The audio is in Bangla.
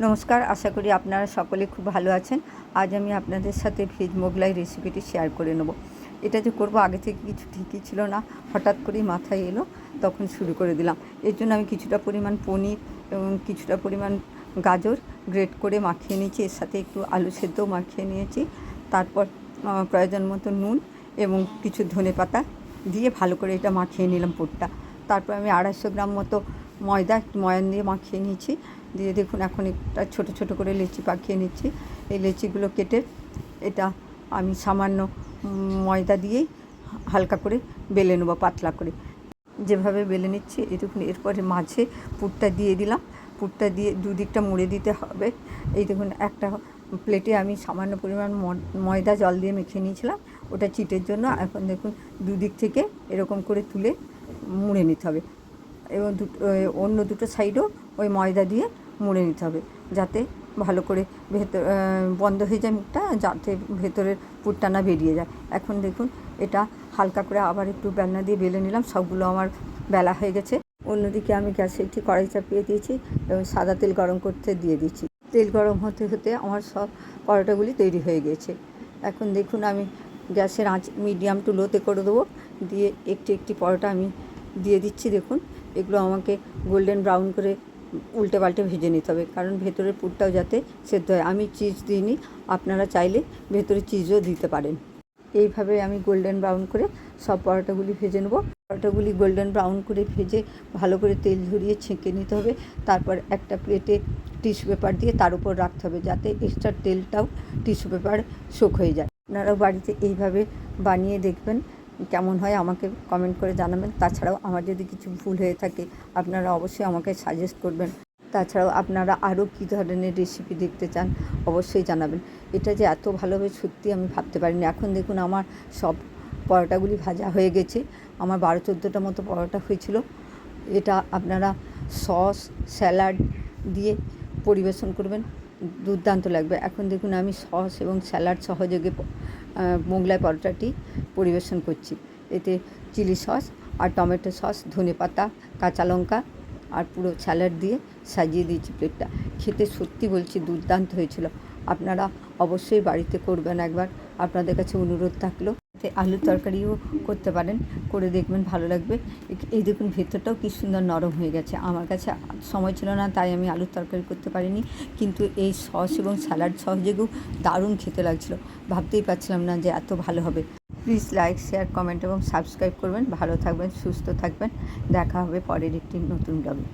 নমস্কার, আশা করি আপনারা সকলে খুব ভালো আছেন। আজ আমি আপনাদের সাথে ভেজ মোগলাই রেসিপিটি শেয়ার করে নেব। এটা যে করব আগে থেকে কিছু ঠিকই ছিল না, হঠাৎ করেই মাথায় এলো, তখন শুরু করে দিলাম। এর জন্য আমি কিছুটা পরিমাণ পনির এবং কিছুটা পরিমাণ গাজর গ্রেট করে মাখিয়ে নিয়েছি, এর সাথে একটু আলু সেদ্ধও মাখিয়ে নিয়েছি। তারপর প্রয়োজন মতো নুন এবং কিছু ধনেপাতা দিয়ে ভালো করে এটা মাখিয়ে নিলাম পুরটা। তারপর আমি 250 গ্রাম মতো ময়দা ময়ান দিয়ে মাখিয়ে নিয়েছি। দিয়ে দেখুন এখন একটা ছোটো ছোটো করে লেচি পাকিয়ে নিচ্ছি। এই লেচিগুলো কেটে এটা আমি সামান্য ময়দা দিয়েই হালকা করে বেলে নেবো, পাতলা করে যেভাবে বেলে নিচ্ছি। এই দেখুন, এরপরে মাঝে পুরটা দিয়ে দিলাম। পুরটা দিয়ে দুদিকটা মুড়ে দিতে হবে। এই দেখুন, একটা প্লেটে আমি সামান্য পরিমাণ ময়দা জল দিয়ে মেখে নিয়েছিলাম, ওটা চিটের জন্য। এখন দেখুন, দুদিক থেকে এরকম করে তুলে মুড়ে নিতে হবে এবং অন্য দুটো সাইডও ওই ময়দা দিয়ে মুড়ে নিতে হবে, যাতে ভালো করে বন্ধ হয়ে যায় মুখটা, যাতে ভেতরের পুরটা না বেরিয়ে যায়। এখন দেখুন, এটা হালকা করে আবার একটু বেলনা দিয়ে বেলে নিলাম। সবগুলো আমার বেলা হয়ে গেছে। অন্যদিকে আমি গ্যাসে একটি কড়াই চাপিয়ে দিয়েছি এবং সাদা তেল গরম করতে দিয়ে দিচ্ছি। তেল গরম হতে হতে আমার সব পরোটাগুলি তৈরি হয়ে গেছে। এখন দেখুন, আমি গ্যাসের আঁচ মিডিয়াম টু লোতে করে দেবো, দিয়ে একটি একটি পরোটা আমি দিয়ে দিচ্ছি। দেখুন, এগুলো আমাকে গোল্ডেন ব্রাউন করে উল্টে পাল্টে ভেজে নিতে হবে, কারণ ভেতরের পুরটাও যাতে সেদ্ধ হয়। আমি চিজ দিইনি, আপনারা চাইলে ভেতরে চিজও দিতে পারেন। এইভাবে আমি গোল্ডেন ব্রাউন করে সব পরোটাগুলি ভেজে নেব। পরোটাগুলি গোল্ডেন ব্রাউন করে ভেজে ভালো করে তেল ঝরিয়ে ছেঁকে নিতে হবে। তারপর একটা প্লেটে টিস্যু পেপার দিয়ে তার উপর রাখতে হবে, যাতে এক্সট্রা তেলটাও টিস্যু পেপার সোক হয়ে যায়। আপনারাও বাড়িতে এইভাবে বানিয়ে দেখবেন, কেমন হয় আমাকে কমেন্ট করে জানাবেন। তাছাড়াও আমার যদি কিছু ভুল হয়ে থাকে, আপনারা অবশ্যই আমাকে সাজেস্ট করবেন। তাছাড়াও আপনারা আরও কী ধরনের রেসিপি দেখতে চান অবশ্যই জানাবেন। এটা যে এত ভালো হবে সত্যি আমি ভাবতে পারিনি। এখন দেখুন, আমার সব পরোটাগুলি ভাজা হয়ে গেছে। আমার 12-14টা মতো পরোটা হয়েছিল। এটা আপনারা সস স্যালাড দিয়ে পরিবেশন করবেন, দুর্দান্ত লাগবে। এখন দেখুন, আমি সস এবং স্যালাড সহযোগে মোগলাই পরোটাটি পরিবেশন করছি। এতে চিলি সস আর টমেটো সস, ধনেপাতা, কাঁচা লঙ্কা আর পুরো স্যালাড দিয়ে সাজিয়ে দিয়েছি প্লেটটা। খেতে সত্যি বলছি দুর্দান্ত হয়েছিল। আপনারা অবশ্যই বাড়িতে করবেন একবার, আপনাদের কাছে অনুরোধ থাকলো। এতে আলুর তরকারিও করতে পারেন, করে দেখবেন ভালো লাগবে। এই দেখুন, ভেতরটাও কী সুন্দর নরম হয়ে গেছে। আমার কাছে সময় ছিল না, তাই আমি আলুর তরকারি করতে পারিনি, কিন্তু এই সস এবং স্যালাড সহযোগেও দারুণ খেতে লাগছিলো। ভাবতেই পারছিলাম না যে এত ভালো হবে। প্লিজ লাইক, শেয়ার, কমেন্ট এবং সাবস্ক্রাইব করবেন। ভালো থাকবেন, সুস্থ থাকবেন। দেখা হবে পরের একটি নতুন ব্লগে।